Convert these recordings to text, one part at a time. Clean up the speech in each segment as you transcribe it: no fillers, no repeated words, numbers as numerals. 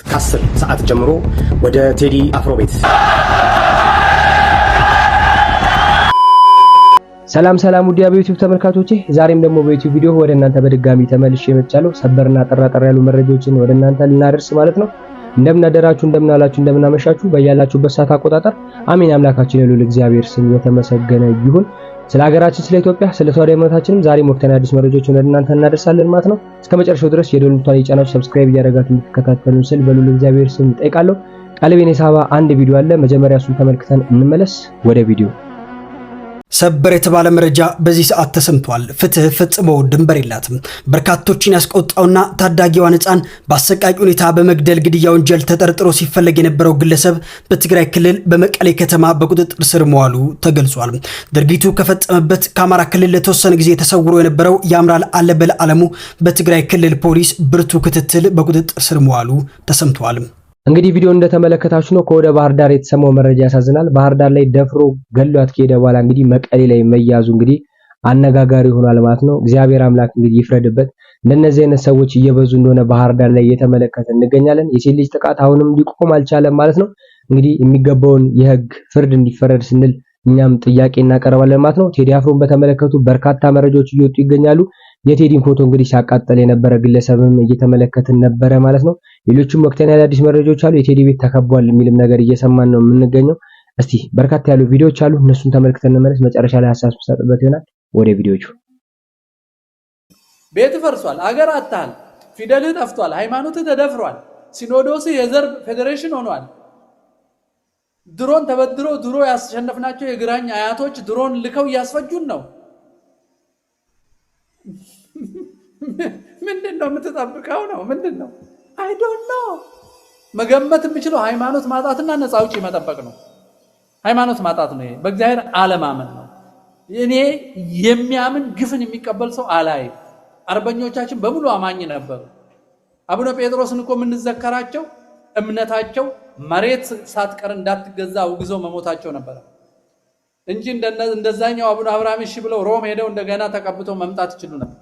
ከ10 ሰዓት ጀምሮ ወደ ቴዲ አፍሮ ቤት ሰላም ውድ የዩቲዩብ ተመልካቾቼ፣ ዛሬም ደግሞ በዩቲዩብ ቪዲዮ ወደ እናንተ በድጋሚ ተመልሼ መጥቻለሁ። ሰበርና ጠራጠር ያሉ መረጃዎችን ወደ እናንተ ልናደርስ ማለት ነው። እንደምናደራችሁ፣ እንደምናላችሁ፣ እንደምናመሻችሁ በያላችሁበት ሰዓት አቆጣጠር አሜን። አምላካችን የሉል እግዚአብሔር ስም የተመሰገነ ይሁን። ስለ ሀገራችን፣ ስለ ኢትዮጵያ፣ ስለ ተዋሕዶ ሃይማኖታችንም ዛሬም ወቅታዊ አዲስ መረጃዎችን ወደ እናንተ እናደርሳለን ማለት ነው። እስከመጨረሻው ድረስ የደወል ምልክቱን እየጫናችሁ ሰብስክራይብ እያደረጋችሁ እንድትከታተሉን ስል በሉል እግዚአብሔር ስም ጠይቃለሁ። ቀልቤን የሳባ አንድ ቪዲዮ አለ። መጀመሪያ እሱን ተመልክተን እንመለስ ወደ ቪዲዮ። ሰበር የተባለ መረጃ በዚህ ሰዓት ተሰምቷል። ፍትህ ፈጽሞ ድንበር የላትም። በርካቶችን ያስቆጣውና ታዳጊዋን ሕፃን በአሰቃቂ ሁኔታ በመግደል ግድያ ወንጀል ተጠርጥሮ ሲፈለግ የነበረው ግለሰብ በትግራይ ክልል በመቀሌ ከተማ በቁጥጥር ስር መዋሉ ተገልጿል። ድርጊቱ ከፈጸመበት ከአማራ ክልል ለተወሰነ ጊዜ ተሰውሮ የነበረው ያምራል አለበል አለሙ በትግራይ ክልል ፖሊስ ብርቱ ክትትል በቁጥጥር ስር መዋሉ ተሰምቷል። እንግዲህ ቪዲዮ እንደተመለከታችሁ ነው ከወደ ባህር ዳር የተሰማው መረጃ ያሳዝናል። ባህር ዳር ላይ ደፍሮ ገሏት ከሄደ በኋላ እንግዲህ መቀሌ ላይ መያዙ እንግዲህ አነጋጋሪ ሆኗል ማለት ነው። እግዚአብሔር አምላክ እንግዲህ ይፍረድበት። እንደነዚህ አይነት ሰዎች እየበዙ እንደሆነ ባህር ዳር ላይ እየተመለከተ እንገኛለን። የሴት ልጅ ጥቃት አሁንም ሊቆም አልቻለም ማለት ነው። እንግዲህ የሚገባውን የህግ ፍርድ እንዲፈረድ ስንል እኛም ጥያቄ እናቀርባለን ማለት ነው። ቴዲ አፍሮን በተመለከቱ በርካታ መረጃዎች እየወጡ ይገኛሉ። የቴዲን ፎቶ እንግዲህ ሲያቃጠል የነበረ ግለሰብም እየተመለከትን ነበረ ማለት ነው። ሌሎችም ወቅታዊ አዳዲስ መረጃዎች አሉ። የቴዲ ቤት ተከቧል የሚልም ነገር እየሰማን ነው የምንገኘው። እስቲ በርካታ ያሉ ቪዲዮዎች አሉ፣ እነሱን ተመልክተን እንመለስ። መጨረሻ ላይ ሐሳብ ሰጥበት ይሆናል። ወደ ቪዲዮቹ። ቤት ፈርሷል፣ አገር አጣል፣ ፊደልህ ጠፍቷል፣ ሃይማኖትህ ተደፍሯል፣ ሲኖዶስህ የዘር ፌዴሬሽን ሆኗል። ድሮን ተበድሮ ድሮ ያስሸነፍናቸው የግራኝ አያቶች ድሮን ልከው እያስፈጁን ነው። ምንድነው የምትጠብቀው ነው? ምንድነው? አይ ዶንት ኖ። መገመት የምችለው ሃይማኖት ማጣትና ነፃ አውጪ መጠበቅ ነው። ሃይማኖት ማጣት ነው። በእግዚአብሔር አለማመን ነው። እኔ የሚያምን ግፍን የሚቀበል ሰው አላይ። አርበኞቻችን በሙሉ አማኝ ነበሩ። አቡነ ጴጥሮስን እኮ የምንዘከራቸው እምነታቸው መሬት ሳትቀር እንዳትገዛ አውግዘው መሞታቸው ነበር እንጂ እንደዛኛው አቡነ አብርሃም እሺ ብለው ሮም ሄደው እንደገና ተቀብተው መምጣት ይችሉ ነበር።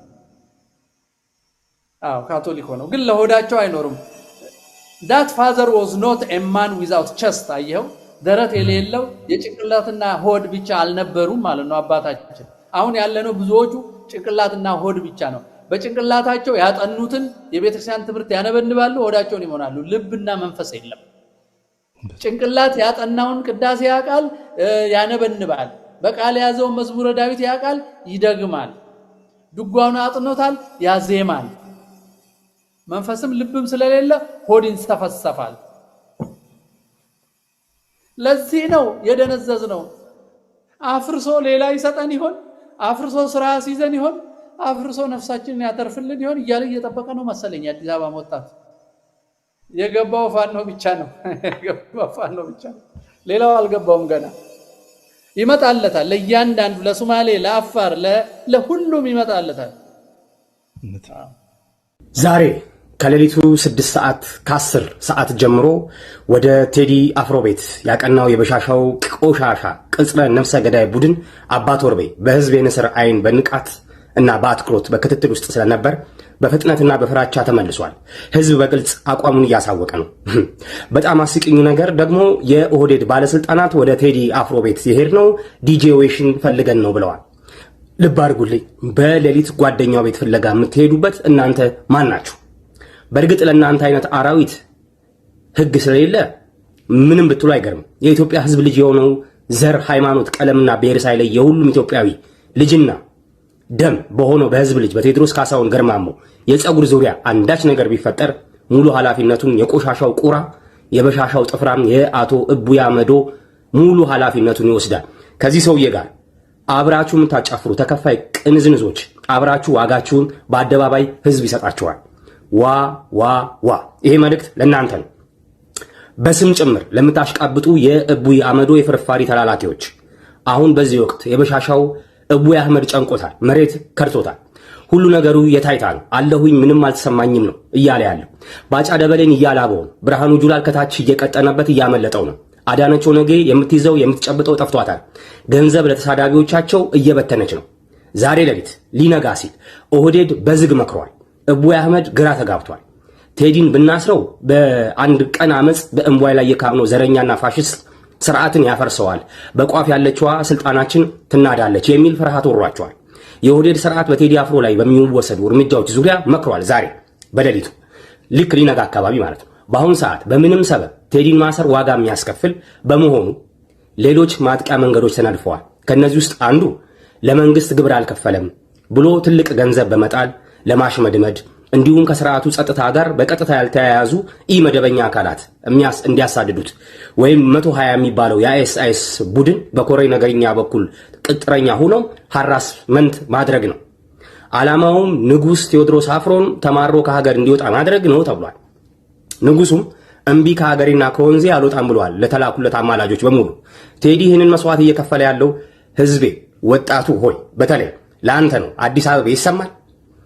ካቶሊክ ሆነው ግን ለሆዳቸው አይኖሩም። that father was not a man without chest። አየው፣ ደረት የሌለው የጭንቅላትና ሆድ ብቻ አልነበሩም ማለት ነው አባታችን። አሁን ያለነው ብዙዎቹ ጭንቅላትና ሆድ ብቻ ነው። በጭንቅላታቸው ያጠኑትን የቤተክርስቲያን ትምህርት ያነበንባሉ፣ ሆዳቸውን ይሞናሉ። ልብና መንፈስ የለም። ጭንቅላት ያጠናውን ቅዳሴ ያቃል፣ ያነበንባል። በቃል ያዘውን መዝሙረ ዳዊት ያቃል፣ ይደግማል። ድጓውን አጥኖታል፣ ያዜማል። መንፈስም ልብም ስለሌለ ሆድ ይንስተፈሰፋል። ለዚህ ነው የደነዘዝ ነው። አፍርሶ ሌላ ይሰጠን ይሆን? አፍርሶ ስራ ሲዘን ይሆን? አፍርሶ ነፍሳችንን ያተርፍልን ይሆን እያለ እየጠበቀ ነው መሰለኝ አዲስ አበባ ወጣት። የገባው ፋኖ ብቻ ነው። የገባው ፋኖ ብቻ ነው። ሌላው አልገባውም ገና። ይመጣለታል። ለእያንዳንዱ ለሶማሌ፣ ለአፋር፣ ለሁሉም ይመጣለታል። ዛሬ ከሌሊቱ 6 ሰዓት ከ10 ሰዓት ጀምሮ ወደ ቴዲ አፍሮ ቤት ያቀናው የበሻሻው ቆሻሻ ቅጽረ ነፍሰ ገዳይ ቡድን አባ ቶርቤ በህዝብ የንስር አይን በንቃት እና በአትኩሮት በክትትል ውስጥ ስለነበር በፍጥነትና በፍራቻ ተመልሷል። ህዝብ በግልጽ አቋሙን እያሳወቀ ነው። በጣም አስቂኙ ነገር ደግሞ የኦህዴድ ባለስልጣናት ወደ ቴዲ አፍሮ ቤት ሲሄድ ነው ዲጄ ዌሽን ፈልገን ነው ብለዋል። ልብ አድርጉልኝ። በሌሊት ጓደኛው ቤት ፍለጋ የምትሄዱበት እናንተ ማን ናችሁ? በእርግጥ ለእናንተ አይነት አራዊት ህግ ስለሌለ ምንም ብትሉ አይገርም። የኢትዮጵያ ህዝብ ልጅ የሆነው ዘር፣ ሃይማኖት፣ ቀለምና ብሔር ሳይለይ የሁሉም ኢትዮጵያዊ ልጅና ደም በሆነው በህዝብ ልጅ በቴዎድሮስ ካሳሁን ገርማሞ የፀጉር ዙሪያ አንዳች ነገር ቢፈጠር ሙሉ ኃላፊነቱን የቆሻሻው ቁራ የበሻሻው ጥፍራም የአቶ እቡያ መዶ ሙሉ ኃላፊነቱን ይወስዳል። ከዚህ ሰውዬ ጋር አብራችሁ የምታጫፍሩ ተከፋይ ቅንዝንዞች አብራችሁ ዋጋችሁን በአደባባይ ህዝብ ይሰጣችኋል። ዋ ዋ ዋ! ይሄ መልእክት ለእናንተ ነው። በስም ጭምር ለምታሽቃብጡ የእቡይ አመዶ የፍርፋሪ ተላላኪዎች አሁን በዚህ ወቅት የበሻሻው እቡይ አህመድ ጨንቆታል፣ መሬት ከርቶታል። ሁሉ ነገሩ የታይታ ነው። አለሁኝ ምንም አልተሰማኝም ነው እያለ ያለው። ባጫ ደበሌን እያላበው ነው። ብርሃኑ ጁላል ከታች እየቀጠነበት እያመለጠው ነው። አዳነች ኦነጌ የምትይዘው የምትጨብጠው ጠፍቷታል። ገንዘብ ለተሳዳቢዎቻቸው እየበተነች ነው። ዛሬ ሌሊት ሊነጋ ሲል ኦህዴድ በዝግ መክሯል። እቡይ አህመድ ግራ ተጋብቷል። ቴዲን ብናስረው በአንድ ቀን አመጽ በእምቧይ ላይ የካብነው ዘረኛና ፋሽስት ስርዓትን ያፈርሰዋል፣ በቋፍ ያለችዋ ስልጣናችን ትናዳለች የሚል ፍርሃት ወሯቸዋል። የኦህዴድ ስርዓት በቴዲ አፍሮ ላይ በሚወሰዱ እርምጃዎች ዙሪያ መክሯል። ዛሬ በሌሊቱ ልክ ሊነጋ አካባቢ ማለት ነው። በአሁኑ ሰዓት በምንም ሰበብ ቴዲን ማሰር ዋጋ የሚያስከፍል በመሆኑ ሌሎች ማጥቂያ መንገዶች ተነድፈዋል። ከነዚህ ውስጥ አንዱ ለመንግስት ግብር አልከፈለም ብሎ ትልቅ ገንዘብ በመጣል ለማሽመድመድ እንዲሁም ከስርዓቱ ጸጥታ ጋር በቀጥታ ያልተያያዙ ኢመደበኛ አካላት እንዲያሳድዱት ወይም 120 የሚባለው የአይኤስአይኤስ ቡድን በኮሬ ነገርኛ በኩል ቅጥረኛ ሆነው ሃራስመንት ማድረግ ነው። ዓላማውም ንጉስ ቴዎድሮስ አፍሮን ተማሮ ከሀገር እንዲወጣ ማድረግ ነው ተብሏል። ንጉሱም እምቢ ከሀገሬና ከወንዜ አልወጣም ብሏል ለተላኩለት አማላጆች በሙሉ። ቴዲ ይህንን መስዋዕት እየከፈለ ያለው ህዝቤ፣ ወጣቱ ሆይ በተለይ ለአንተ ነው። አዲስ አበባ ይሰማል።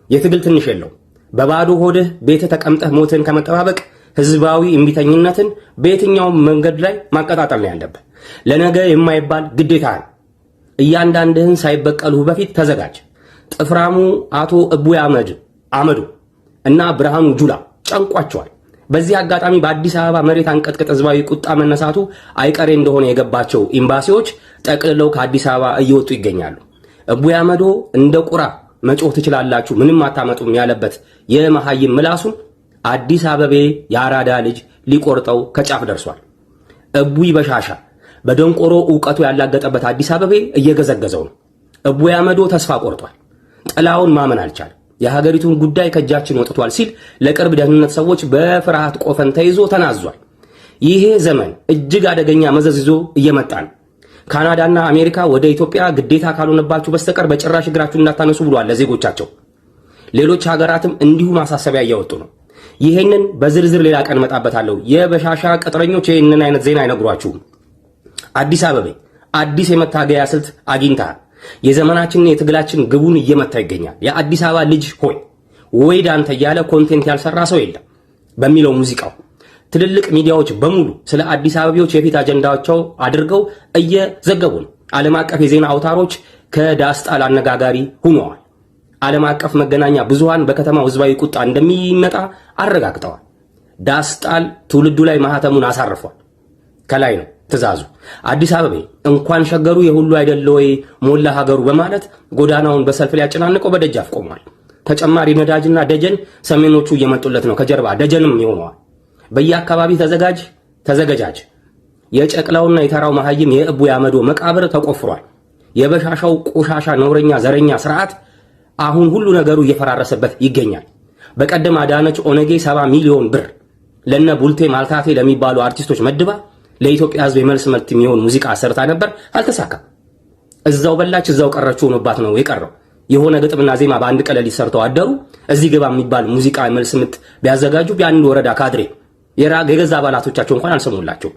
የትግል ትንሽ የለው። በባዶ ሆድህ ቤተ ተቀምጠህ ሞትን ከመጠባበቅ ህዝባዊ እምቢተኝነትን በየትኛውም መንገድ ላይ ማቀጣጠል ነው ያለብህ። ለነገ የማይባል ግዴታ ነው። እያንዳንድህን ሳይበቀሉህ በፊት ተዘጋጅ። ጥፍራሙ አቶ እቡይ አመዱ እና ብርሃኑ ጁላ ጨንቋቸዋል። በዚህ አጋጣሚ በአዲስ አበባ መሬት አንቀጥቅጥ ህዝባዊ ቁጣ መነሳቱ አይቀሬ እንደሆነ የገባቸው ኤምባሲዎች ጠቅልለው ከአዲስ አበባ እየወጡ ይገኛሉ። እቡይ አመዶ እንደ ቁራ መጮህ ትችላላችሁ ምንም አታመጡም ያለበት የመሐይም ምላሱን አዲስ አበቤ የአራዳ ልጅ ሊቆርጠው ከጫፍ ደርሷል። እቡይ በሻሻ በደንቆሮ ዕውቀቱ ያላገጠበት አዲስ አበቤ እየገዘገዘው ነው። እቡይ አመዶ ተስፋ ቆርጧል። ጥላውን ማመን አልቻለም። የሀገሪቱን ጉዳይ ከእጃችን ወጥቷል ሲል ለቅርብ ደህንነት ሰዎች በፍርሃት ቆፈን ተይዞ ተናዟል። ይሄ ዘመን እጅግ አደገኛ መዘዝ ይዞ እየመጣ ነው። ካናዳና አሜሪካ ወደ ኢትዮጵያ ግዴታ ካልሆነባችሁ በስተቀር በጭራሽ እግራችሁን እንዳታነሱ ብሏል ለዜጎቻቸው። ሌሎች ሀገራትም እንዲሁ ማሳሰቢያ እያወጡ ነው። ይሄንን በዝርዝር ሌላ ቀን መጣበታለሁ። የበሻሻ ቅጥረኞች ይሄንን አይነት ዜና አይነግሯችሁም። አዲስ አበባ አዲስ የመታገያ ስልት አግኝተሃል። የዘመናችንን የትግላችን ግቡን እየመታ ይገኛል። የአዲስ አበባ ልጅ ሆይ ወይ ዳንተ እያለ ኮንቴንት ያልሰራ ሰው የለም በሚለው ሙዚቃው ትልልቅ ሚዲያዎች በሙሉ ስለ አዲስ አበባዎች የፊት አጀንዳቸው አድርገው እየዘገቡ ነው። ዓለም አቀፍ የዜና አውታሮች ከዳስጣል አነጋጋሪ ሆነዋል። ዓለም አቀፍ መገናኛ ብዙሃን በከተማው ህዝባዊ ቁጣ እንደሚመጣ አረጋግጠዋል። ዳስጣል ትውልዱ ላይ ማህተሙን አሳርፏል። ከላይ ነው ትእዛዙ። አዲስ አበባ እንኳን ሸገሩ የሁሉ አይደለ ወይ ሞላ ሀገሩ በማለት ጎዳናውን በሰልፍ ላይ ያጨናንቀው በደጃፍ ቆሟል። ተጨማሪ ነዳጅና ደጀን ሰሜኖቹ እየመጡለት ነው። ከጀርባ ደጀንም ይሆነዋል። በየአካባቢ ተዘገጃጅ። የጨቅላውና የተራው መሐይም የእቡይ አመዶ መቃብር ተቆፍሯል። የበሻሻው ቆሻሻ ነውረኛ ዘረኛ ስርዓት አሁን ሁሉ ነገሩ እየፈራረሰበት ይገኛል። በቀደም አዳነች ኦነጌ 70 ሚሊዮን ብር ለነ ቡልቴ ማልታቴ ለሚባሉ አርቲስቶች መድባ ለኢትዮጵያ ህዝብ የመልስ መልት የሚሆን ሙዚቃ ሰርታ ነበር፣ አልተሳካም። እዛው በላች እዛው ቀረች ሆኖባት ነው የቀረው። የሆነ ግጥምና ዜማ በአንድ ቀለል ሊሰርተው አደሩ። እዚህ ገባ የሚባል ሙዚቃ መልስ ምት ቢያዘጋጁ በአንድ ወረዳ ካድሬ የገዛ አባላቶቻቸው እንኳን አልሰሙላቸው።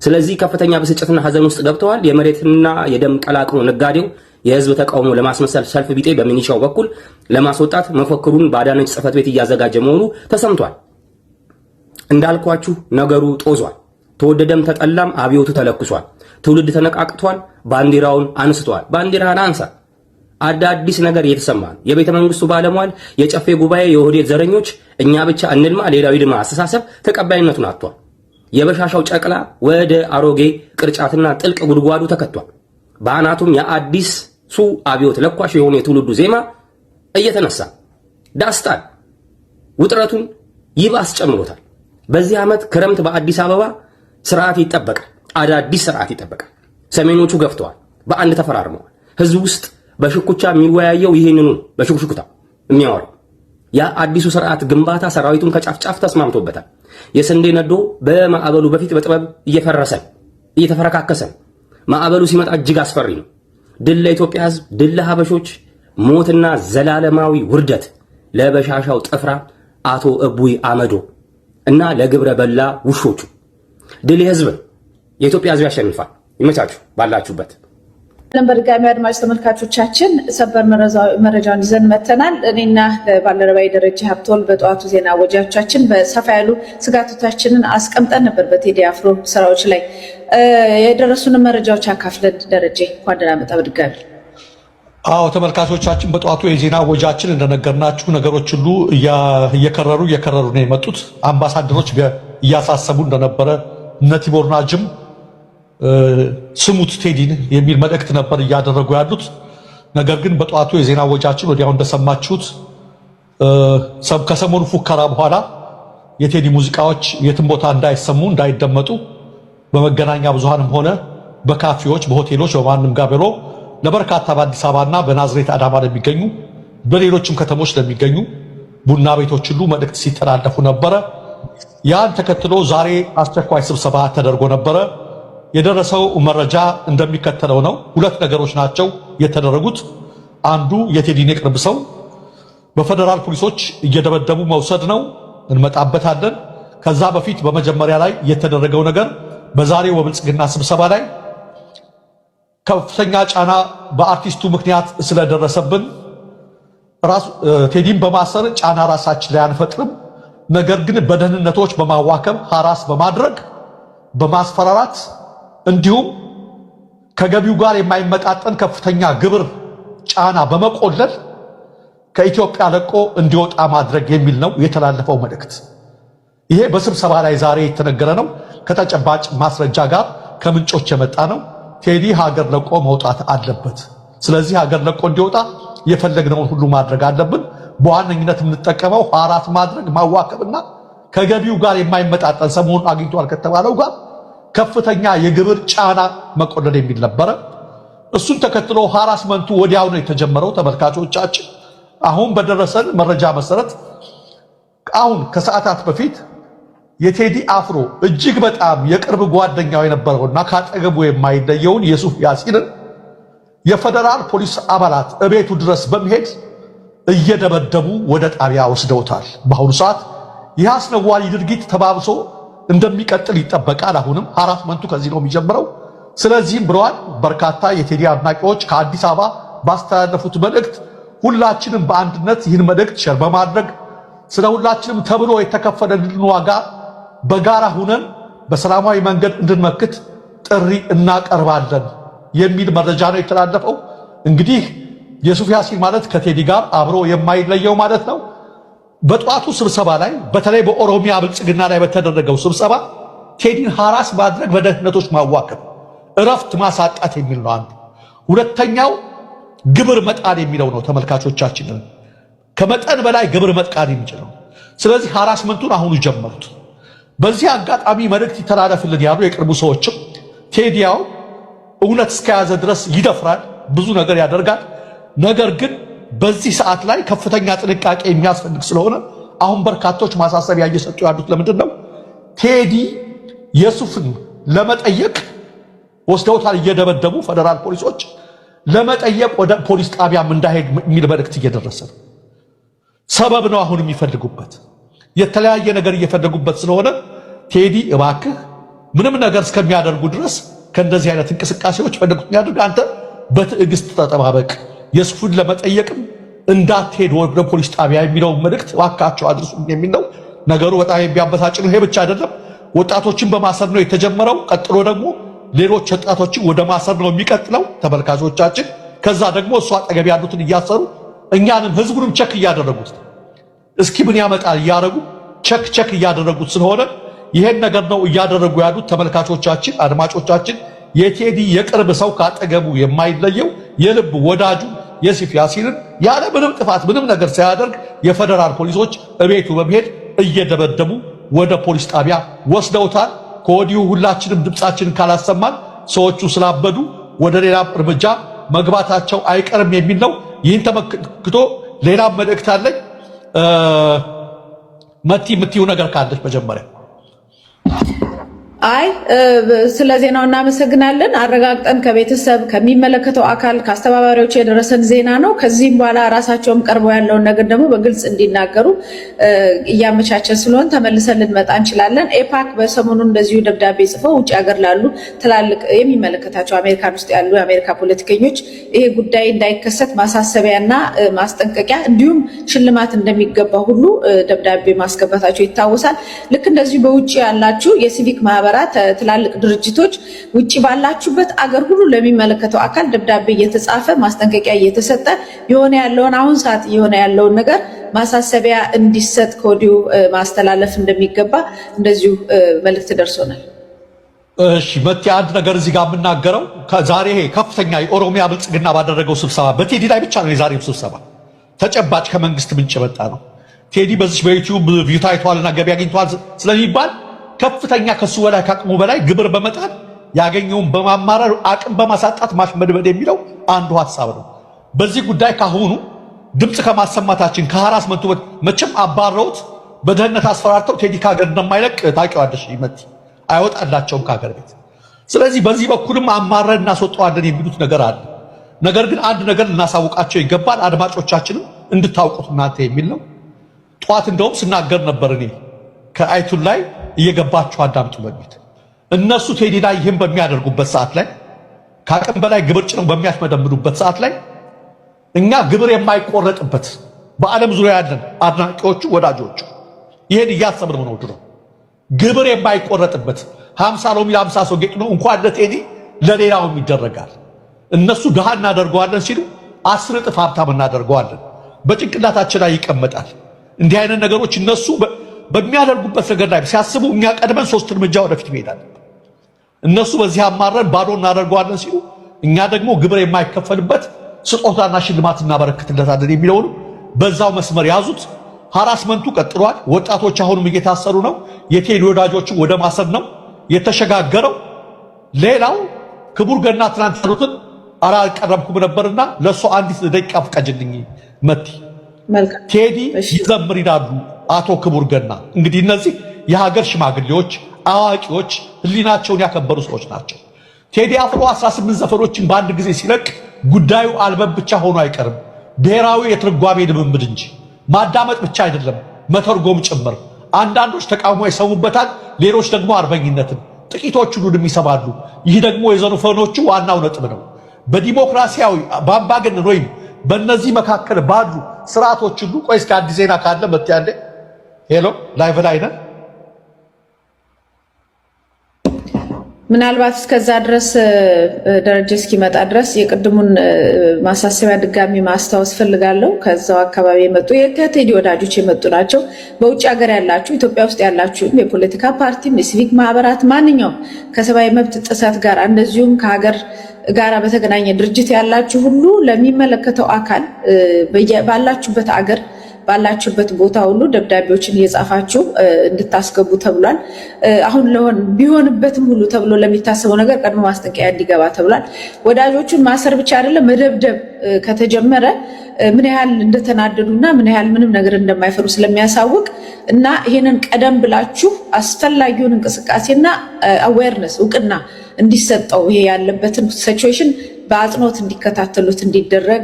ስለዚህ ከፍተኛ ብስጭትና ሐዘን ውስጥ ገብተዋል። የመሬትና የደም ቀላቅሎ ነጋዴው የህዝብ ተቃውሞ ለማስመሰል ሰልፍ ቢጤ በሚኒሻው በኩል ለማስወጣት መፈክሩን በአዳነች ጽሕፈት ቤት እያዘጋጀ መሆኑ ተሰምቷል። እንዳልኳችሁ ነገሩ ጦዟል። ተወደደም ተጠላም አብዮቱ ተለክሷል። ትውልድ ተነቃቅቷል። ባንዲራውን አንስቷል። ባንዲራን አንሳ። አዳዲስ ነገር እየተሰማ ነው። የቤተ መንግስቱ ባለሟል የጨፌ ጉባኤ የኦህዴድ ዘረኞች እኛ ብቻ እንልማ ሌላው ይድማ አስተሳሰብ ተቀባይነቱን አጥቷል። የበሻሻው ጨቅላ ወደ አሮጌ ቅርጫትና ጥልቅ ጉድጓዱ ተከቷል። በአናቱም የአዲሱ አብዮት ለኳሽ የሆነ የትውልዱ ዜማ እየተነሳ ዳስጣል ውጥረቱን ይባስ ጨምሮታል። በዚህ ዓመት ክረምት በአዲስ አበባ ስርዓት ይጠበቃል። አዳዲስ ስርዓት ይጠበቃል። ሰሜኖቹ ገፍተዋል። በአንድ ተፈራርመዋል። ህዝብ ውስጥ በሽኩቻ የሚወያየው ይሄንኑ በሽኩሽኩታ የሚያወራው ያ አዲሱ ስርዓት ግንባታ ሰራዊቱን ከጫፍጫፍ ተስማምቶበታል። የስንዴ ነዶ በማዕበሉ በፊት በጥበብ እየተፈረካከሰ ማዕበሉ ሲመጣ እጅግ አስፈሪ ነው። ድል ለኢትዮጵያ ህዝብ፣ ድል ለሀበሾች፣ ሞትና ዘላለማዊ ውርደት ለበሻሻው ጥፍራ አቶ እቡይ አመዶ እና ለግብረ በላ ውሾቹ። ድል የህዝብ፣ የኢትዮጵያ ህዝብ ያሸንፋል። ይመቻችሁ ባላችሁበት። በድጋሚ አድማጭ ተመልካቾቻችን ሰበር መረጃውን ይዘን መተናል። እኔና ባልደረባዬ ደረጀ ሀብቶል በጠዋቱ ዜና ወጃቻችን በሰፋ ያሉ ስጋቶቻችንን አስቀምጠን ነበር። በቴዲ አፍሮ ስራዎች ላይ የደረሱን መረጃዎች አካፍለን ደረጀ እንኳን ደህና መጣ በድጋሚ። አዎ ተመልካቾቻችን በጠዋቱ የዜና ወጃችን እንደነገርናችሁ ነገሮች ሁሉ እየከረሩ ነው የመጡት። አምባሳደሮች እያሳሰቡ እንደነበረ እነ ቲቦር ናጅም ስሙት ቴዲን የሚል መልእክት ነበር እያደረጉ ያሉት። ነገር ግን በጠዋቱ የዜና ወጃችን ወዲያው እንደሰማችሁት ከሰሞኑ ፉከራ በኋላ የቴዲ ሙዚቃዎች የትም ቦታ እንዳይደመጡ በመገናኛ ብዙሃንም ሆነ በካፌዎች፣ በሆቴሎች፣ በማንም ጋር ብሎ ለበርካታ በአዲስ አበባና በናዝሬት አዳማ ለሚገኙ በሌሎችም ከተሞች ለሚገኙ ቡና ቤቶች ሁሉ መልእክት ሲተላለፉ ነበረ። ያን ተከትሎ ዛሬ አስቸኳይ ስብሰባ ተደርጎ ነበረ። የደረሰው መረጃ እንደሚከተለው ነው። ሁለት ነገሮች ናቸው የተደረጉት። አንዱ የቴዲን የቅርብ ሰው በፌደራል ፖሊሶች እየደበደቡ መውሰድ ነው። እንመጣበታለን። ከዛ በፊት በመጀመሪያ ላይ የተደረገው ነገር በዛሬው በብልጽግና ስብሰባ ላይ ከፍተኛ ጫና በአርቲስቱ ምክንያት ስለደረሰብን ቴዲን በማሰር ጫና ራሳችን ላይ አንፈጥርም፣ ነገር ግን በደህንነቶች በማዋከብ ሐራስ በማድረግ በማስፈራራት እንዲሁም ከገቢው ጋር የማይመጣጠን ከፍተኛ ግብር ጫና በመቆለል ከኢትዮጵያ ለቆ እንዲወጣ ማድረግ የሚል ነው የተላለፈው መልእክት። ይሄ በስብሰባ ላይ ዛሬ የተነገረ ነው። ከተጨባጭ ማስረጃ ጋር ከምንጮች የመጣ ነው። ቴዲ ሀገር ለቆ መውጣት አለበት። ስለዚህ ሀገር ለቆ እንዲወጣ የፈለግነውን ሁሉ ማድረግ አለብን። በዋነኝነት የምንጠቀመው ሐራስ ማድረግ፣ ማዋከብና ከገቢው ጋር የማይመጣጠን ሰሞኑን አግኝቷል ከተባለው ጋር ከፍተኛ የግብር ጫና መቆለል የሚል ነበረ። እሱን ተከትሎ ሐራስመንቱ ወዲያው ነው የተጀመረው። ተመልካቾቻችን አሁን በደረሰን መረጃ መሰረት አሁን ከሰዓታት በፊት የቴዲ አፍሮ እጅግ በጣም የቅርብ ጓደኛው የነበረውና ካጠገቡ የማይለየውን የሱፍ ያሲንን የፌደራል ፖሊስ አባላት እቤቱ ድረስ በመሄድ እየደበደቡ ወደ ጣቢያ ወስደውታል። በአሁኑ ሰዓት ይህ አስነዋሪ ድርጊት ተባብሶ እንደሚቀጥል ይጠበቃል። አሁንም ሐራስመንቱ ከዚህ ነው የሚጀምረው። ስለዚህም ብለዋል በርካታ የቴዲ አድናቂዎች ከአዲስ አበባ ባስተላለፉት መልእክት ሁላችንም በአንድነት ይህን መልእክት ሸር በማድረግ ስለ ሁላችንም ተብሎ የተከፈለልን ዋጋ በጋራ ሁነን በሰላማዊ መንገድ እንድንመክት ጥሪ እናቀርባለን የሚል መረጃ ነው የተላለፈው። እንግዲህ የሱፍ ያሲን ማለት ከቴዲ ጋር አብሮ የማይለየው ማለት ነው። በጧቱ ስብሰባ ላይ በተለይ በኦሮሚያ ብልጽግና ላይ በተደረገው ስብሰባ ቴዲን ሐራስ ማድረግ፣ በደህንነቶች ማዋከብ፣ እረፍት ማሳጣት የሚል ነው አንዱ። ሁለተኛው ግብር መጣል የሚለው ነው። ተመልካቾቻችን ከመጠን በላይ ግብር መጥቃት የሚችለው። ስለዚህ ሐራስመንቱን አሁኑ ጀመሩት። በዚህ አጋጣሚ መልእክት ይተላለፍልን ያሉ የቅርቡ ሰዎችም ቴዲያው እውነት እስከያዘ ድረስ ይደፍራል፣ ብዙ ነገር ያደርጋል። ነገር ግን በዚህ ሰዓት ላይ ከፍተኛ ጥንቃቄ የሚያስፈልግ ስለሆነ አሁን በርካቶች ማሳሰቢያ እየሰጡ ያሉት ለምንድን ነው? ቴዲ የሱፍን ለመጠየቅ ወስደውታል፣ እየደበደቡ ፌደራል ፖሊሶች ለመጠየቅ ወደ ፖሊስ ጣቢያም እንዳይሄድ የሚል መልእክት እየደረሰ ነው። ሰበብ ነው አሁን የሚፈልጉበት፣ የተለያየ ነገር እየፈለጉበት ስለሆነ ቴዲ እባክህ ምንም ነገር እስከሚያደርጉ ድረስ ከእንደዚህ አይነት እንቅስቃሴዎች ፈለጉት የሚያደርግ አንተ በትዕግስት ተጠባበቅ፣ የሱፍን ለመጠየቅም እንዳትሄድ ወደ ፖሊስ ጣቢያ የሚለው መልእክት እባካቸው አድርሱ የሚል ነው። ነገሩ በጣም የሚያበሳጭ ነው። ይሄ ብቻ አይደለም፣ ወጣቶችን በማሰር ነው የተጀመረው። ቀጥሎ ደግሞ ሌሎች ወጣቶችን ወደ ማሰር ነው የሚቀጥለው ተመልካቾቻችን። ከዛ ደግሞ እሱ አጠገብ ያሉትን እያሰሩ እኛንም ህዝቡንም ቸክ እያደረጉት እስኪ ምን ያመጣል እያደረጉ ቸክ እያደረጉት ስለሆነ ይሄን ነገር ነው እያደረጉ ያሉት ተመልካቾቻችን፣ አድማጮቻችን። የቴዲ የቅርብ ሰው ካጠገቡ የማይለየው የልብ ወዳጁ የሱፍ ያሲንን ያለ ምንም ጥፋት ምንም ነገር ሳያደርግ የፌደራል ፖሊሶች እቤቱ በመሄድ እየደበደቡ ወደ ፖሊስ ጣቢያ ወስደውታል። ከወዲሁ ሁላችንም ድምጻችንን ካላሰማን ሰዎቹ ስላበዱ ወደ ሌላ እርምጃ መግባታቸው አይቀርም የሚል ነው። ይህን ተመልክቶ ሌላ መልእክት አለኝ። መቲ የምትይው ነገር ካለች መጀመሪያ። አይ ስለ ዜናው እናመሰግናለን። አረጋግጠን ከቤተሰብ ከሚመለከተው አካል ከአስተባባሪዎች የደረሰን ዜና ነው። ከዚህም በኋላ ራሳቸውም ቀርበው ያለውን ነገር ደግሞ በግልጽ እንዲናገሩ እያመቻቸን ስለሆን ተመልሰን ልንመጣ እንችላለን። ኤፓክ በሰሞኑ እንደዚሁ ደብዳቤ ጽፈው ውጭ ሀገር ላሉ ትላልቅ የሚመለከታቸው አሜሪካን ውስጥ ያሉ የአሜሪካ ፖለቲከኞች ይሄ ጉዳይ እንዳይከሰት ማሳሰቢያና ማስጠንቀቂያ እንዲሁም ሽልማት እንደሚገባ ሁሉ ደብዳቤ ማስገባታቸው ይታወሳል። ልክ እንደዚሁ በውጭ ያላችሁ የሲቪክ ማህበራት ማህበራት፣ ትላልቅ ድርጅቶች ውጪ ባላችሁበት አገር ሁሉ ለሚመለከተው አካል ደብዳቤ እየተጻፈ ማስጠንቀቂያ እየተሰጠ የሆነ ያለውን አሁን ሰዓት የሆነ ያለውን ነገር ማሳሰቢያ እንዲሰጥ ከወዲሁ ማስተላለፍ እንደሚገባ እንደዚሁ መልእክት ደርሶናል። እሺ መቴ አንድ ነገር እዚህ ጋር የምናገረው ዛሬ ከፍተኛ የኦሮሚያ ብልጽግና ባደረገው ስብሰባ በቴዲ ላይ ብቻ ነው። የዛሬው ስብሰባ ተጨባጭ ከመንግስት ምንጭ የመጣ ነው። ቴዲ በዚህ በዩቲዩብ ቪው ታይቷልና ገቢ አግኝቷል ስለሚባል ከፍተኛ ከሱ በላይ ከአቅሙ በላይ ግብር በመጣል ያገኘውን በማማረር አቅም በማሳጣት ማሽመድመድ የሚለው አንዱ ሐሳብ ነው። በዚህ ጉዳይ ካሁኑ ድምጽ ከማሰማታችን ከሃራስመንቱ መቼም አባረውት በደህንነት አስፈራርተው ቴዲ ከሀገር እንደማይለቅ ታውቂዋለሽ። ይመት አይወጣላቸውም ከሀገር ቤት። ስለዚህ በዚህ በኩልም አማረን እናስወጣዋለን የሚሉት ነገር አለ። ነገር ግን አንድ ነገር ልናሳውቃቸው ይገባል፣ አድማጮቻችንም እንድታውቁት እናንተ የሚል ነው። ጠዋት እንደውም ስናገር ነበር እኔ ከአይቱን ላይ እየገባችሁ አዳምጡ በሚል እነሱ ቴዲ ላይ ይህን በሚያደርጉበት ሰዓት ላይ ከአቅም በላይ ግብር ጭነው በሚያሽመደምዱበት ሰዓት ላይ እኛ ግብር የማይቆረጥበት በዓለም ዙሪያ ያለን አድናቂዎቹ ወዳጆቹ ይሄን እያሰብን ነው። ድሮ ግብር የማይቆረጥበት 50 ሎሚ ለ50 ሰው ጌጥ ነው እንኳን ለቴዲ ለሌላውም ይደረጋል። እነሱ ድሃ እናደርገዋለን ሲሉ 10 እጥፍ ሀብታም እናደርገዋለን። በጭንቅላታችን ላይ ይቀመጣል። እንዲህ አይነት ነገሮች እነሱ በሚያደርጉበት ነገር ላይ ሲያስቡ እኛ ቀድመን 3 እርምጃ ወደፊት እንሄዳለን። እነሱ በዚህ አማረን ባዶ እናደርገዋለን ሲሉ እኛ ደግሞ ግብር የማይከፈልበት ስጦታና ሽልማት እናበረክትለታለን የሚለውን በዛው መስመር ያዙት። ሃራስመንቱ ቀጥሏል። ወጣቶች አሁንም እየታሰሩ ነው። የቴዲ ወዳጆቹ ወደ ማሰር ነው የተሸጋገረው። ሌላው ክቡር ገና ትናንት ያሉትን አልቀረብኩም ነበርና ለሱ አንዲት ደቂቃ ፍቀጅልኝ መቲ። ቴዲ ይዘምር ይላሉ አቶ ክቡር ገና። እንግዲህ እነዚህ የሀገር ሽማግሌዎች፣ አዋቂዎች፣ ህሊናቸውን ያከበሩ ሰዎች ናቸው። ቴዲ አፍሮ 18 ዘፈኖችን በአንድ ጊዜ ሲለቅ ጉዳዩ አልበም ብቻ ሆኖ አይቀርም፣ ብሔራዊ የትርጓሜ ልምምድ እንጂ ማዳመጥ ብቻ አይደለም፣ መተርጎም ጭምር። አንዳንዶች ተቃውሞ ይሰሙበታል፣ ሌሎች ደግሞ አርበኝነትን፣ ጥቂቶች ሁሉንም ይሰማሉ። ይህ ደግሞ የዘፈኖቹ ዋናው ነጥብ ነው። በዲሞክራሲያዊ በአምባገነን ወይም በእነዚህ መካከል ባሉ ስርዓቶች ሁሉ ቆይ እስኪ አዲስ ዜና ካለ መት ያለ ሄሎ ላይቭ ላይ ነን። ምናልባት እስከዛ ድረስ ደረጃ እስኪመጣ ድረስ የቅድሙን ማሳሰቢያ ድጋሚ ማስታወስ ፈልጋለሁ። ከዛው አካባቢ የመጡ የቴዲ ወዳጆች የመጡ ናቸው። በውጭ ሀገር ያላችሁ፣ ኢትዮጵያ ውስጥ ያላችሁ የፖለቲካ ፓርቲም የሲቪክ ማህበራት ማንኛውም ከሰብአዊ መብት ጥሰት ጋር እንደዚሁም ከሀገር ጋራ በተገናኘ ድርጅት ያላችሁ ሁሉ ለሚመለከተው አካል ባላችሁበት አገር ባላችሁበት ቦታ ሁሉ ደብዳቤዎችን እየጻፋችሁ እንድታስገቡ ተብሏል። አሁን ቢሆንበትም ሁሉ ተብሎ ለሚታሰበው ነገር ቀድሞ ማስጠንቀቂያ እንዲገባ ተብሏል። ወዳጆቹን ማሰር ብቻ አይደለም፣ መደብደብ ከተጀመረ ምን ያህል እንደተናደዱና ምን ያህል ምንም ነገር እንደማይፈሩ ስለሚያሳውቅ እና ይሄንን ቀደም ብላችሁ አስፈላጊውን እንቅስቃሴና አዌርነስ እውቅና እንዲሰጠው ይሄ ያለበትን ሲቹዌሽን በአጽንኦት እንዲከታተሉት እንዲደረግ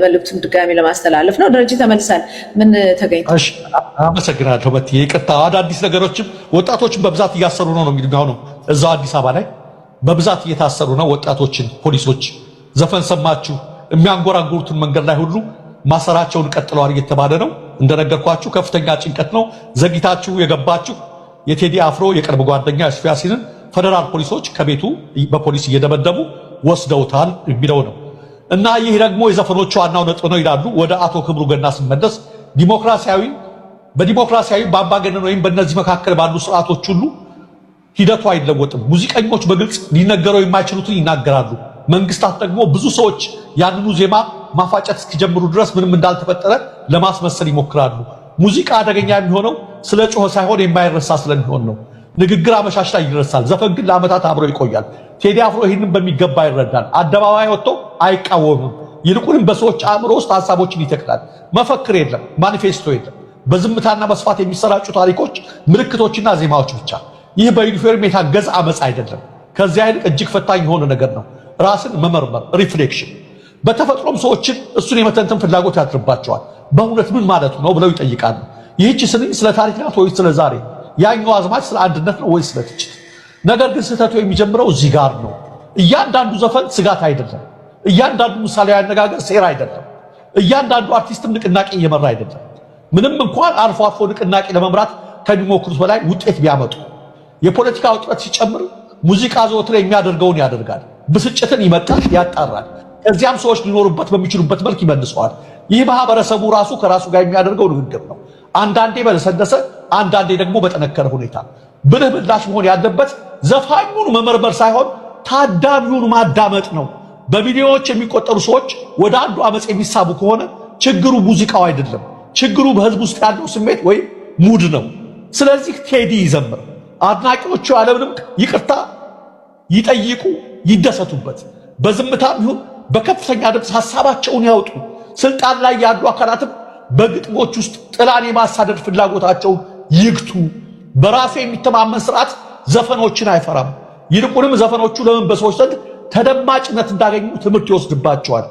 መልእክቱን ድጋሚ ለማስተላለፍ ነው። ደረጃ ተመልሳል። ምን ተገኝቷል? እሺ አመሰግናለሁ። በቲ ይቅርታ፣ አዳዲስ ነገሮችም ወጣቶችን በብዛት እያሰሩ ነው እንግዲህ አሁን እዛው አዲስ አበባ ላይ በብዛት እየታሰሩ ነው ወጣቶችን ፖሊሶች። ዘፈን ሰማችሁ የሚያንጎራጉሩትን መንገድ ላይ ሁሉ ማሰራቸውን ቀጥለዋል እየተባለ ነው። እንደነገርኳችሁ ከፍተኛ ጭንቀት ነው። ዘግይታችሁ የገባችሁ የቴዲ አፍሮ የቅርብ ጓደኛ ዩሱፍ ያሲንን ፌደራል ፖሊሶች ከቤቱ በፖሊስ እየደበደቡ ወስደውታል የሚለው ነው። እና ይህ ደግሞ የዘፈኖቹ ዋናው ነጥብ ነው ይላሉ። ወደ አቶ ክብሩ ገና ስመለስ በዲሞክራሲያዊ በአምባገነን ወይም በእነዚህ መካከል ባሉ ስርዓቶች ሁሉ ሂደቱ አይለወጥም። ሙዚቀኞች በግልጽ ሊነገረው የማይችሉትን ይናገራሉ። መንግስታት ደግሞ ብዙ ሰዎች ያንኑ ዜማ ማፋጨት እስኪጀምሩ ድረስ ምንም እንዳልተፈጠረ ለማስመሰል ይሞክራሉ። ሙዚቃ አደገኛ የሚሆነው ስለ ጮኸ ሳይሆን የማይረሳ ስለሚሆን ነው። ንግግር አመሻሽ ላይ ይረሳል፣ ዘፈን ግን ለዓመታት አብሮ ይቆያል። ቴዲ አፍሮ ይህንን በሚገባ ይረዳል። አደባባይ ወጥቶ አይቃወምም። ይልቁንም በሰዎች አእምሮ ውስጥ ሀሳቦችን ይተክላል። መፈክር የለም፣ ማኒፌስቶ የለም። በዝምታና በስፋት የሚሰራጩ ታሪኮች፣ ምልክቶችና ዜማዎች ብቻ። ይህ በዩኒፎርም የታገዘ አመፅ አይደለም። ከዚያ ይልቅ እጅግ ፈታኝ የሆነ ነገር ነው። ራስን መመርመር፣ ሪፍሌክሽን። በተፈጥሮም ሰዎችን እሱን የመተንተን ፍላጎት ያድርባቸዋል። በእውነት ምን ማለቱ ነው ብለው ይጠይቃሉ። ይህች ስንኝ ስለ ታሪክ ናት ወይስ ስለ ዛሬ? ያኛው አዝማች ስለ አንድነት ነው ወይስ ስለ ትችት? ነገር ግን ስህተቱ የሚጀምረው እዚህ ጋር ነው። እያንዳንዱ ዘፈን ስጋት አይደለም። እያንዳንዱ ምሳሌያዊ አነጋገር ሴራ አይደለም። እያንዳንዱ አርቲስትም ንቅናቄ እየመራ አይደለም። ምንም እንኳን አልፎ አልፎ ንቅናቄ ለመምራት ከሚሞክሩት በላይ ውጤት ቢያመጡ የፖለቲካ ውጥረት ሲጨምር ሙዚቃ ዘወትር የሚያደርገውን ያደርጋል። ብስጭትን ይመጣል፣ ያጣራል። ከዚያም ሰዎች ሊኖሩበት በሚችሉበት መልክ ይመልሰዋል። ይህ ማህበረሰቡ ራሱ ከራሱ ጋር የሚያደርገው ንግግር ነው። አንዳንዴ በለሰለሰ፣ አንዳንዴ ደግሞ በጠነከረ ሁኔታ። ብልህ ምላሽ መሆን ያለበት ዘፋኙን መመርመር ሳይሆን ታዳሚውን ማዳመጥ ነው። በሚሊዮኖች የሚቆጠሩ ሰዎች ወደ አንዱ አመጽ የሚሳቡ ከሆነ ችግሩ ሙዚቃው አይደለም፣ ችግሩ በህዝብ ውስጥ ያለው ስሜት ወይም ሙድ ነው። ስለዚህ ቴዲ ይዘምር፣ አድናቂዎቹ ያለምንም ይቅርታ ይጠይቁ፣ ይደሰቱበት። በዝምታም ይሁን በከፍተኛ ድምፅ ሐሳባቸውን ያውጡ። ስልጣን ላይ ያሉ አካላትም በግጥሞች ውስጥ ጥላን የማሳደድ ፍላጎታቸውን ይግቱ። በራሱ የሚተማመን ስርዓት ዘፈኖችን አይፈራም። ይልቁንም ዘፈኖቹ ለምን በሰዎች ዘንድ ተደማጭነት እንዳገኙ ትምህርት ይወስድባቸዋል።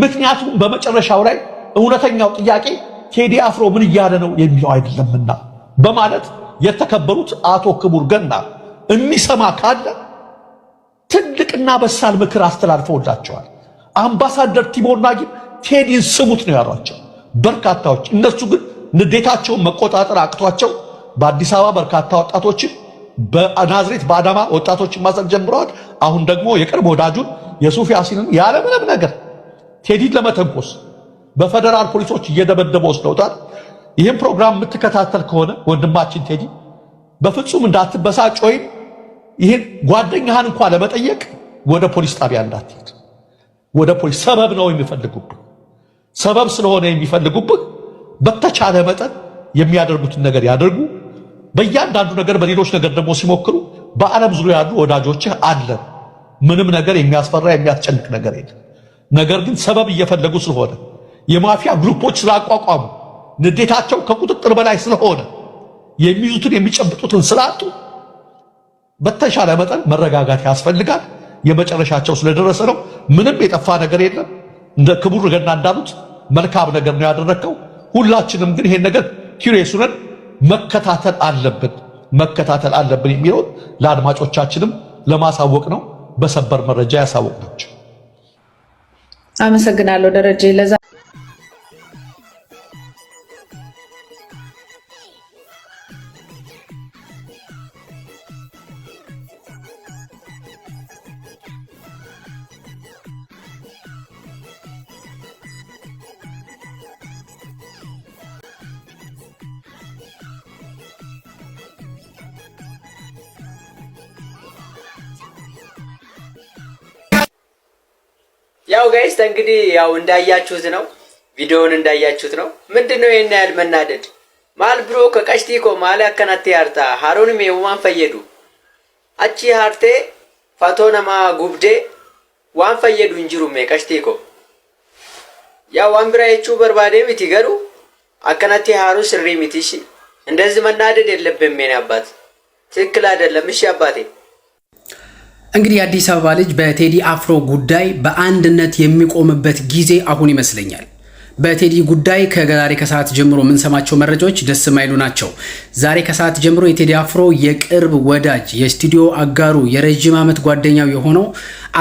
ምክንያቱም በመጨረሻው ላይ እውነተኛው ጥያቄ ቴዲ አፍሮ ምን እያለ ነው የሚለው አይደለምና በማለት የተከበሩት አቶ ክቡር ገና የሚሰማ ካለ ትልቅና በሳል ምክር አስተላልፈውላቸዋል። አምባሳደር ቲቦር ናጊ ቴዲን ስሙት ነው ያሏቸው በርካታዎች። እነሱ ግን ንዴታቸውን መቆጣጠር አቅቷቸው በአዲስ አበባ በርካታ ወጣቶችን በናዝሬት በአዳማ ወጣቶችን ማሰር ጀምረዋል። አሁን ደግሞ የቅርብ ወዳጁን የሱፍ ያሲንን ያለምንም ነገር ቴዲን ለመተንኮስ በፌደራል ፖሊሶች እየደበደበ ወስደውታል። ይህን ፕሮግራም የምትከታተል ከሆነ ወንድማችን ቴዲ በፍጹም እንዳትበሳጭ፣ ወይም ይህን ጓደኛህን እንኳን ለመጠየቅ ወደ ፖሊስ ጣቢያ እንዳትሄድ። ወደ ፖሊስ ሰበብ ነው የሚፈልጉብህ። ሰበብ ስለሆነ የሚፈልጉብህ በተቻለ መጠን የሚያደርጉትን ነገር ያደርጉ። በእያንዳንዱ ነገር በሌሎች ነገር ደግሞ ሲሞክሩ በዓለም ዙሪያ ያሉ ወዳጆችህ አለን። ምንም ነገር የሚያስፈራ የሚያስጨንቅ ነገር የለም። ነገር ግን ሰበብ እየፈለጉ ስለሆነ የማፊያ ግሩፖች ስላቋቋሙ ንዴታቸው ከቁጥጥር በላይ ስለሆነ የሚይዙትን የሚጨብጡትን ስላጡ በተሻለ መጠን መረጋጋት ያስፈልጋል። የመጨረሻቸው ስለደረሰ ነው። ምንም የጠፋ ነገር የለም። እንደ ክቡር ገና እንዳሉት መልካም ነገር ነው ያደረከው። ሁላችንም ግን ይሄን ነገር ኪዩሪየስ ሆነን መከታተል አለብን የሚለውን ለአድማጮቻችንም ለማሳወቅ ነው በሰበር መረጃ ያሳወቅናቸው። አመሰግናለሁ ደረጀ። ለዛ ያው ጋይስ እንግዲህ ያው እንዳያችሁት ነው፣ ቪዲዮውን እንዳያችሁት ነው። ምንድነው የኛ ያህል መናደድ ማል ብሮ ከቀሽቲኮ ማለ አከናቴ ያርታ ሃሮንም የውማን ፈየዱ አቺ ሃርቴ ፋቶናማ ጉብዴ ዋን ፈየዱ እንጅሩም ቀሽቲኮ ያው ዋንብራይቹ በርባዴ ምትገሩ አከናቴ ሃሩ ስሪ ምትሽ እንደዚህ መናደድ የለብም። የኔ አባት ትክክል አይደለም። እሺ አባቴ እንግዲህ የአዲስ አበባ ልጅ በቴዲ አፍሮ ጉዳይ በአንድነት የሚቆምበት ጊዜ አሁን ይመስለኛል። በቴዲ ጉዳይ ከዛሬ ከሰዓት ጀምሮ የምንሰማቸው መረጃዎች ደስ የማይሉ ናቸው። ዛሬ ከሰዓት ጀምሮ የቴዲ አፍሮ የቅርብ ወዳጅ የስቱዲዮ አጋሩ የረጅም ዓመት ጓደኛው የሆነው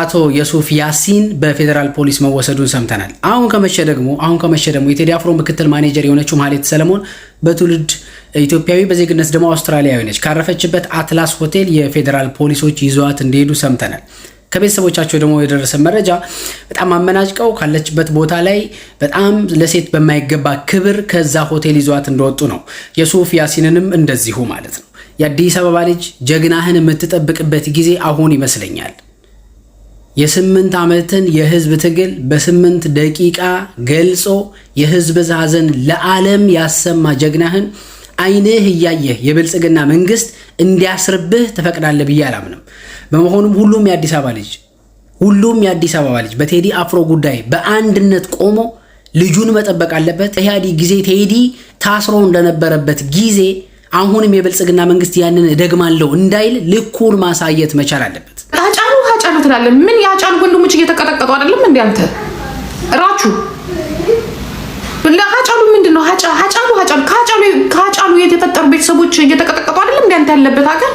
አቶ የሱፍ ያሲን በፌዴራል ፖሊስ መወሰዱን ሰምተናል። አሁን ከመሸ ደግሞ የቴዲ አፍሮ ምክትል ማኔጀር የሆነችው ማህሌት ሰለሞን በትውልድ ኢትዮጵያዊ በዜግነት ደግሞ አውስትራሊያዊ ነች። ካረፈችበት አትላስ ሆቴል የፌዴራል ፖሊሶች ይዘዋት እንደሄዱ ሰምተናል። ከቤተሰቦቻቸው ደግሞ የደረሰ መረጃ በጣም አመናጭቀው ካለችበት ቦታ ላይ በጣም ለሴት በማይገባ ክብር ከዛ ሆቴል ይዘዋት እንደወጡ ነው። የሱፍ ያሲንንም እንደዚሁ ማለት ነው። የአዲስ አበባ ልጅ ጀግናህን የምትጠብቅበት ጊዜ አሁን ይመስለኛል። የ8 ዓመትን የህዝብ ትግል በ8 ደቂቃ ገልጾ የህዝብ ሀዘን ለዓለም ያሰማ ጀግናህን አይንህ እያየህ የብልጽግና መንግስት እንዲያስርብህ ተፈቅዳለህ ብዬ አላምንም። በመሆኑም ሁሉም የአዲስ አበባ ልጅ በቴዲ አፍሮ ጉዳይ በአንድነት ቆሞ ልጁን መጠበቅ አለበት። ኢህአዴግ ጊዜ ቴዲ ታስሮ እንደነበረበት ጊዜ አሁንም የብልጽግና መንግስት ያንን ደግማለሁ እንዳይል ልኩን ማሳየት መቻል አለበት። ሀጫሉ ትላለህ። ምን የሀጫሉ ወንድሞች እየተቀጠቀጡ አይደለም እንዴ? አንተ ራቹ ለሀጫሉ ምንድነው? ከሀጫሉ የተፈጠሩ ቤተሰቦች እየተቀጠቀጡ አይደለም እንዴ? አንተ ያለበት ሀገር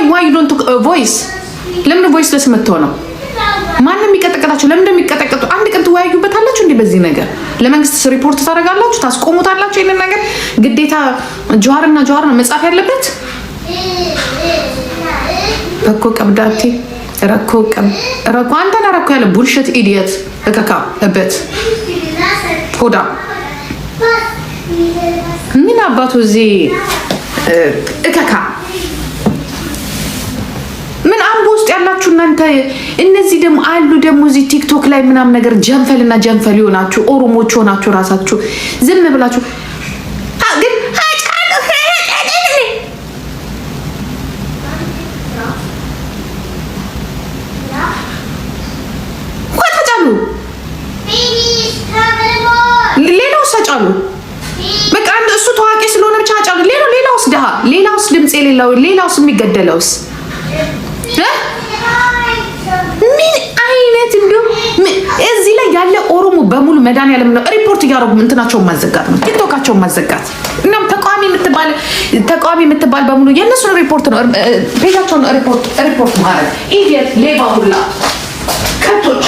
why you don't voice? ለምን ቮይስ ለስ የምትሆነው? ማንም የሚቀጠቀጣቸው ለምን እንደሚቀጠቀጡ አንድ ቀን ትወያዩበታላችሁ እንዴ? በዚህ ነገር ለመንግስት ሪፖርት ታደርጋላችሁ፣ ታስቆሙታላችሁ። ይሄንን ነገር ግዴታ ጀዋር ነው መጻፍ ያለበት። በኮ ቀብዳቲ ረኮ አንተና ረኮ ያለ ቡልሽት ኢዲየት እከካ እበት ሆዳ ምን አባቱ እዚህ እከካ ምን አምቦ ውስጥ ያላችሁ እናንተ እነዚህ ደግሞ አሉ ደግሞ እዚህ ቲክቶክ ላይ ምናምን ነገር ጀንፈልና ጀንፈል ይሆናችሁ ኦሮሞች ሆናችሁ ራሳችሁ ዝም ብላችሁ ግን ሌላው ሰጫሉ በቃ አንድ እሱ ታዋቂ ስለሆነ ብቻ አጫሉ ሌላውስ ደሃ ሌላውስ ድምጽ የሌለው ሌላውስ የሚገደለውስ ምን አይነት እንደው እዚህ ላይ ያለ ኦሮሞ በሙሉ መድኃኒዓለም ነው ሪፖርት እያደረጉ እንትናቸውን ማዘጋት ነው ቲክቶካቸውን ማዘጋት እናም ተቃዋሚ የምትባል በሙሉ የእነሱን ሪፖርት ነው ፔጃቸውን ሪፖርት ማድረግ ኢዲየት ሌባ ሁላ ከቶች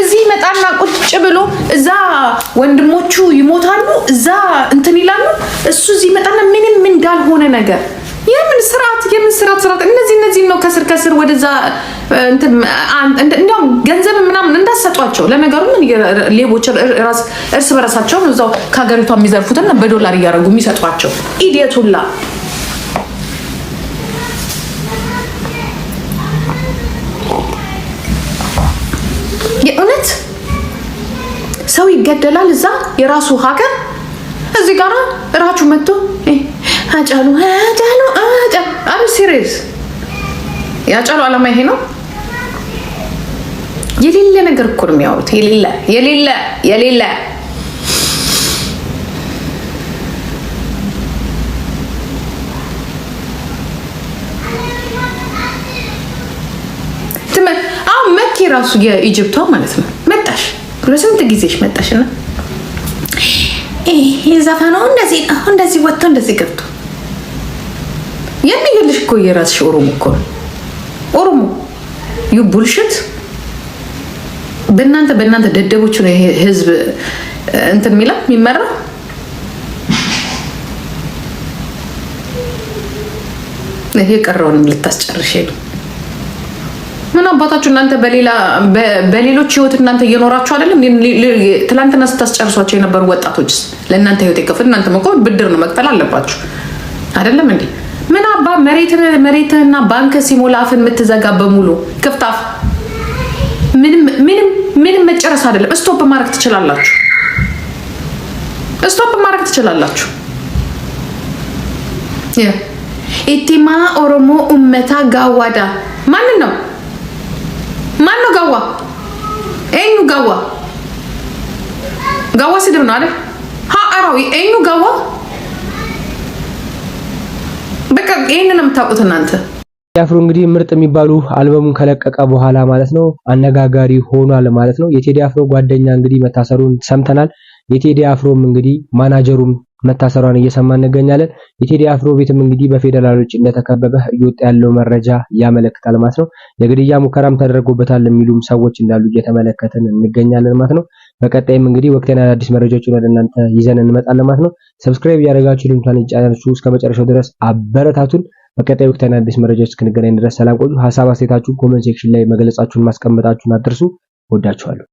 እዚህ መጣና ቁጭ ብሎ እዛ ወንድሞቹ ይሞታሉ እዛ እንትን ይላሉ እሱ እዚህ መጣና ምንም እንዳልሆነ ነገር የምን ስራት እነዚህ ነው ከስር ወደዛ እንትን እንደው ገንዘብ ምናምን እንዳሰጧቸው ለነገሩ ምን ሌቦች እርስ በራሳቸው እዛው ከሀገሪቷ የሚዘርፉትን በዶላር እያደረጉ የሚሰጧቸው ኢዲየቱላ የእውነት ሰው ይገደላል እዛ የራሱ ሀገር እዚህ ጋር ራቹ መጥቶ አጫሉ አብ ሲሪየስ ያጫሉ ዓላማ ይሄ ነው የሌለ ነገር እኮ ነው የሚያወሩት የሌለ መኪ ራሱ የኢጅፕቷ ማለት ነው መጣሽ ለስንት ጊዜሽ መጣሽና ዘፈኑ እንደዚህ ወጥቶ እንደዚህ ገብቶ የሚገልሽ እኮ የራስሽ ኦሮሞ እኮ ነው ኦሮሞ ዩ ቡልሽት በእናንተ ደደቦች ነው ይሄ ህዝብ እንትን የሚመራ ይሄ ቀረውን ልታስጨርሽ ነው ምን አባታችሁ እናንተ በሌሎች ህይወት እናንተ እየኖራችሁ አይደለም ትላንትና ስታስጨርሷቸው የነበሩ ወጣቶችስ ለእናንተ ህይወት ይከፈል እናንተ መቆም ብድር ነው መክፈል አለባችሁ አይደለም እንዴ ምን አባ መሬትና ባንክ ሲሞላፍን የምትዘጋ በሙሉ ክፍታፍ ምንም መጨረስ አይደለም ስቶፕ ማድረግ ትችላላችሁ ኢቲማ ኦሮሞ ኡመታ ጋዋዳ ማን ነው ጋዋ ኤኙ ጋዋ ስድብ ነው አይደል አራዊ ኤኙ ጋዋ በቃ ይሄንን ነው የምታውቁት እናንተ አፍሮ እንግዲህ ምርጥ የሚባሉ አልበሙን ከለቀቀ በኋላ ማለት ነው አነጋጋሪ ሆኗል ማለት ነው የቴዲ አፍሮ ጓደኛ እንግዲህ መታሰሩን ሰምተናል የቴዲ አፍሮም እንግዲህ ማናጀሩም መታሰሯን እየሰማን እንገኛለን የቴዲ አፍሮ ቤትም እንግዲህ በፌደራሎች እንደተከበበ እየወጣ ያለው መረጃ ያመለክታል ማለት ነው የግድያ ሙከራም ተደርጎበታል የሚሉም ሰዎች እንዳሉ እየተመለከተን እንገኛለን ማለት ነው በቀጣይም እንግዲህ ወቅታዊ አዲስ መረጃዎችን ወደ እናንተ ይዘን እንመጣለን ማለት ነው ሰብስክራይብ ያደረጋችሁ ልምታን ቻናላችሁ እስከመጨረሻው ድረስ አበረታቱን በቀጣይ ወቅታዊ አዲስ መረጃዎች እስክንገናኝ ድረስ ሰላም ቆዩ ሐሳብ አስተያየታችሁን ኮሜንት ሴክሽን ላይ መግለጻችሁን ማስቀመጣችሁን አትርሱ ወዳችኋለሁ